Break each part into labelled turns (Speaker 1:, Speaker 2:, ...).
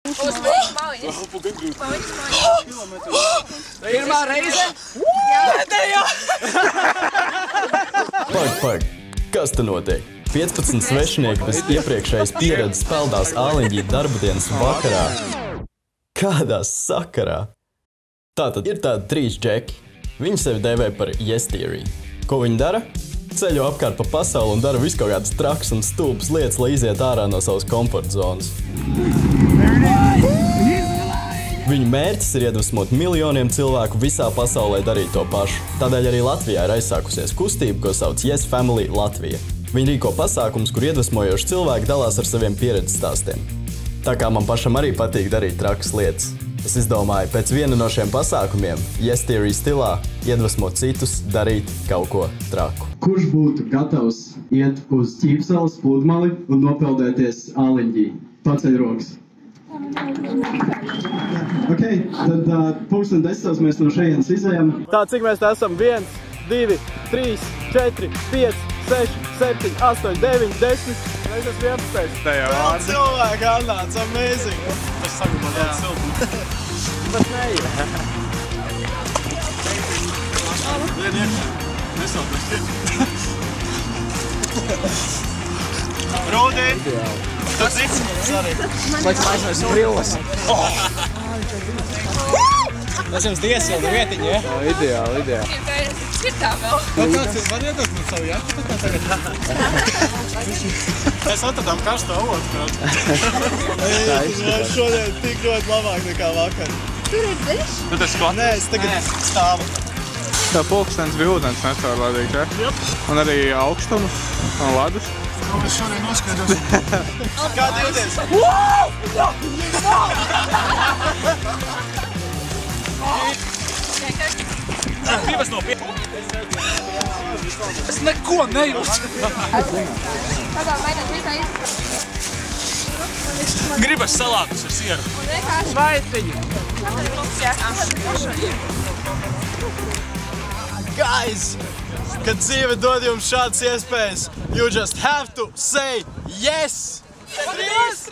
Speaker 1: Uz maliņas. Pirmā reize? Pēdējā!
Speaker 2: Pag, kas te notiek? 15 svešinieki bez iepriekšējas pieredzes peldās āliņģī darbdienas vakarā. Kādā sakarā? Tātad ir tādi 3 džeki. Viņi sevi dēvē par Yes Theory. Ko viņi dara? Ceļo apkārt pa pasauli un dara visu kaut kādas trakas un stulbas lietas, lai iziet ārā no savas komforta zonas. Viņu mērķis ir iedvesmot miljoniem cilvēku visā pasaulē darīt to pašu. Tādēļ arī Latvijā ir aizsākusies kustība, ko sauc Yes Family Latvija. Viņi rīko pasākumus, kur iedvesmojoši cilvēki dalās ar saviem pieredzes stāstiem. Tā kā man pašam arī patīk darīt trakas lietas, es izdomāju pēc viena no šiem pasākumiem, Yes Theory stilā, iedvesmot citus darīt kaut ko traku.
Speaker 3: Kurš būtu gatavs iet uz Ķīpsalas pludmali un nopeldēties āliņģī? Paceļ rokas. Ok, tad 9:30 mēs no šejienes izejam.
Speaker 2: Tā, cik mēs te esam? 1, 2, 3, 4, 5, 6, 7, 8, 9, 10. Mēs esam 11.
Speaker 4: Vēl cilvēki atnāca, amazing. Tas saglabā ļoti silti.
Speaker 2: Bet neiet.
Speaker 4: Vien iekšā. Nesautās iekšā. Rūdī! Tas cits? Sorry.
Speaker 1: Laikam aizvairs brilles.
Speaker 4: Tas jums diesilda vietiņa, ja?
Speaker 2: Ideāli.
Speaker 1: Ir tā vēl.
Speaker 4: Kāds ir, var iedot man savu jaku tā tagad? Mēs atradām karsto avotu, prāt. Šodien tik ļoti labāk nekā vakar.
Speaker 1: Tur ir dziļš?
Speaker 4: Tu tas ko? Nē, es tagad stāvu.
Speaker 5: Tā pulkstens bija ūdens necaurlādīgs, ja? Un arī augstums un ledus.
Speaker 4: Ko mēs šodien noskaidros? Kādi jūties? Gribas no pie... Es neko nejūstu.
Speaker 1: Kādā maināt visā
Speaker 4: Gribas salātus ar sieru.
Speaker 1: Un vienkārši...
Speaker 4: Svaitiņu. Guys, kad dzīve dod jums šādas iespējas, you just have to say yes! 3,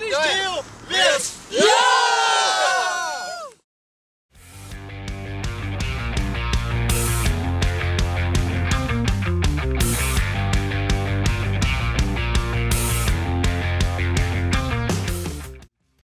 Speaker 4: 2, 1, jā!